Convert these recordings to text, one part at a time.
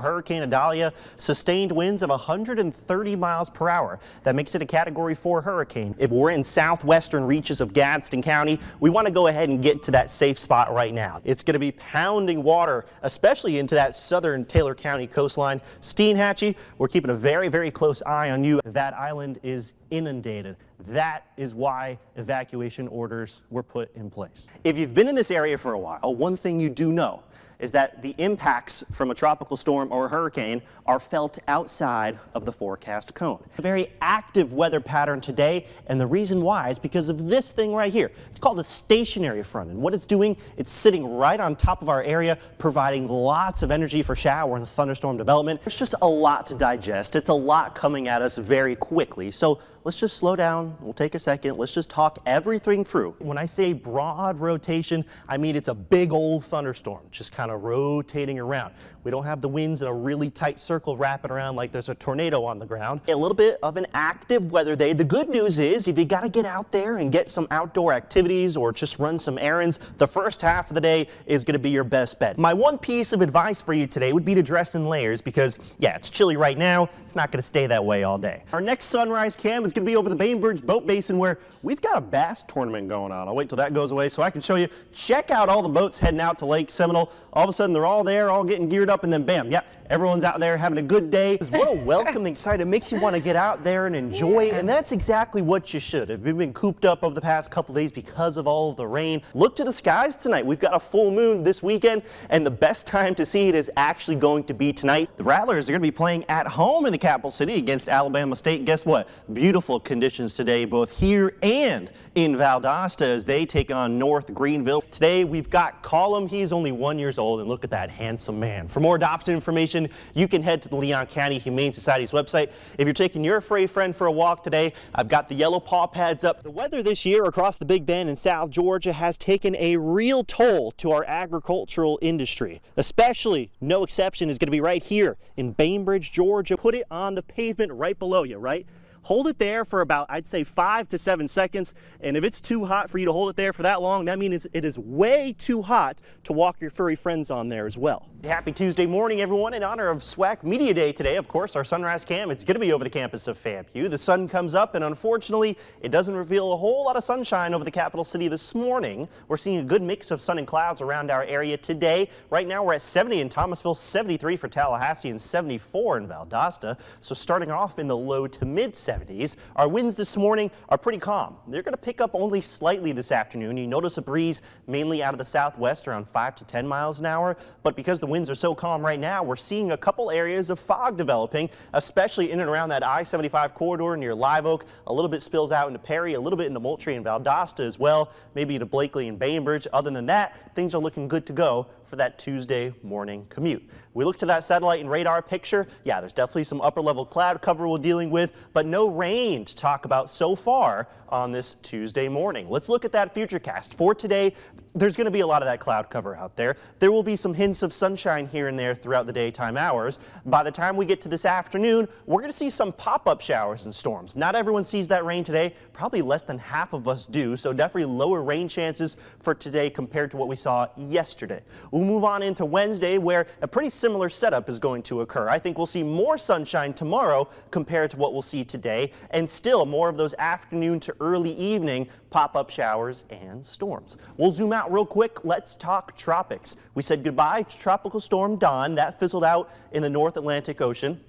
about Hurricane Idalia. Sustained winds of 130 miles per hour. That makes it a Category 4 hurricane. If we're in southwestern reaches of Gadsden County, we want to go ahead and get to that safe spot right now. It's going to be pounding water, especially into that southern Taylor County coastline. Steinhatchee, we're keeping a very, very close eye on you. That island is inundated. That is why evacuation orders were put in place. If you've been in this area for a while, one thing you do know is that the impacts from a tropical storm or a hurricane are felt outside of the forecast cone. A very active weather pattern today, and the reason why is because of this thing right here. It's called a stationary front, and what it's doing, it's sitting right on top of our area, providing lots of energy for shower and thunderstorm development. There's just a lot to digest. It's a lot coming at us very quickly, so let's just slow down. We'll take a second. Let's just talk everything through. When I say broad rotation, I mean it's a big old thunderstorm, just kind of rotating around. We don't have the winds in a really tight circle wrapping around like there's a tornado on the ground. A little bit of an active weather day. The good news is if you got to get out there and get some outdoor activities or just run some errands, the first half of the day is going to be your best bet. My one piece of advice for you today would be to dress in layers because, yeah, it's chilly right now. It's not going to stay that way all day. Our next sunrise cam is going to be over the Bainbridge Boat Basin where we've got a bass tournament going on. I'll wait till that goes away so I can show you. Check out all the boats heading out to Lake Seminole. All of a sudden they're all there, all getting geared up, and then bam, yeah, everyone's out there having a good day. What a welcoming sight. It makes you want to get out there and enjoy, and that's exactly what you should. If you've been cooped up over the past couple days because of all of the rain, look to the skies tonight. We've got a full moon this weekend, and the best time to see it is actually going to be tonight. The Rattlers are going to be playing at home in the capital city against Alabama State. Guess what? Beautiful conditions today, both here and in Valdosta as they take on North Greenville. Today we've got Colum. He's only 1 year old, and look at that handsome man. For more adoption information, you can head to the Leon County Humane Society's website. If you're taking your furry friend for a walk today, I've got the yellow paw pads up. The weather this year across the Big Bend in South Georgia has taken a real toll to our agricultural industry. Especially, no exception, is going to be right here in Bainbridge, Georgia. Put it on the pavement right below you, right? Hold it there for about, I'd say, 5 to 7 seconds. And if it's too hot for you to hold it there for that long, that means it is way too hot to walk your furry friends on there as well. Happy Tuesday morning, everyone. In honor of SWAC Media Day today, of course, our sunrise cam, it's going to be over the campus of FABJ. The sun comes up, and unfortunately, it doesn't reveal a whole lot of sunshine over the capital city this morning. We're seeing a good mix of sun and clouds around our area today. Right now, we're at 70 in Thomasville, 73 for Tallahassee, and 74 in Valdosta. So starting off in the low to mid 70s. Our winds this morning are pretty calm. They're going to pick up only slightly this afternoon. You notice a breeze mainly out of the southwest around 5 to 10 miles an hour. But because the winds are so calm right now, we're seeing a couple areas of fog developing, especially in and around that I-75 corridor near Live Oak. A little bit spills out into Perry, a little bit into Moultrie and Valdosta as well, maybe to Blakely and Bainbridge. Other than that, things are looking good to go for that Tuesday morning commute. We look to that satellite and radar picture. Yeah, there's definitely some upper level cloud cover we're dealing with, but no rain to talk about so far on this Tuesday morning. Let's look at that futurecast. For today, there's going to be a lot of that cloud cover out there. There will be some hints of sunshine here and there throughout the daytime hours. By the time we get to this afternoon, we're going to see some pop-up showers and storms. Not everyone sees that rain today. Probably less than half of us do, so definitely lower rain chances for today compared to what we saw yesterday. We'll move on into Wednesday, where a pretty similar setup is going to occur. I think we'll see more sunshine tomorrow compared to what we'll see today, and still more of those afternoon to early evening pop-up showers and storms. We'll zoom out real quick. Let's talk tropics. We said goodbye to Tropical Storm Don. That fizzled out in the North Atlantic Ocean.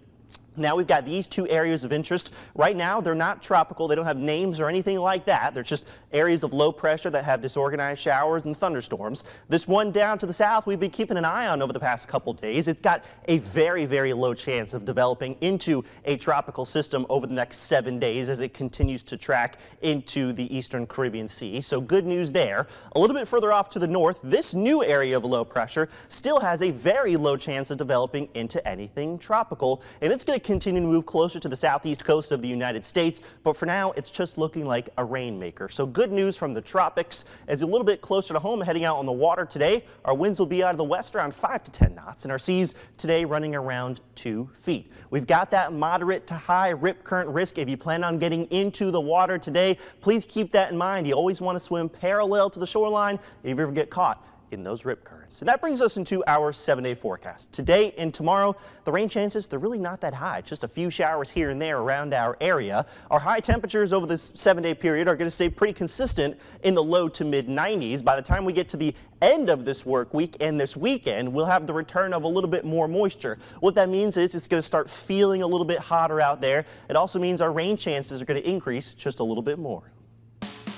Now we've got these two areas of interest. Right now, they're not tropical. They don't have names or anything like that. They're just areas of low pressure that have disorganized showers and thunderstorms. This one down to the south, we've been keeping an eye on over the past couple days. It's got a very, very low chance of developing into a tropical system over the next 7 days as it continues to track into the eastern Caribbean Sea. So good news there. A little bit further off to the north, this new area of low pressure still has a very low chance of developing into anything tropical, and it's going to continue to move closer to the southeast coast of the United States, but for now it's just looking like a rainmaker. So good news from the tropics. As a little bit closer to home, heading out on the water today, our winds will be out of the west around 5 to 10 knots, and our seas today running around 2 feet. We've got that moderate to high rip current risk. If you plan on getting into the water today, please keep that in mind. You always want to swim parallel to the shoreline if you ever get caught in those rip currents. And that brings us into our 7-day forecast. Today and tomorrow, the rain chances, they're really not that high. Just a few showers here and there around our area. Our high temperatures over this 7-day period are going to stay pretty consistent in the low to mid 90s. By the time we get to the end of this work week and this weekend, we'll have the return of a little bit more moisture. What that means is it's going to start feeling a little bit hotter out there. It also means our rain chances are going to increase just a little bit more.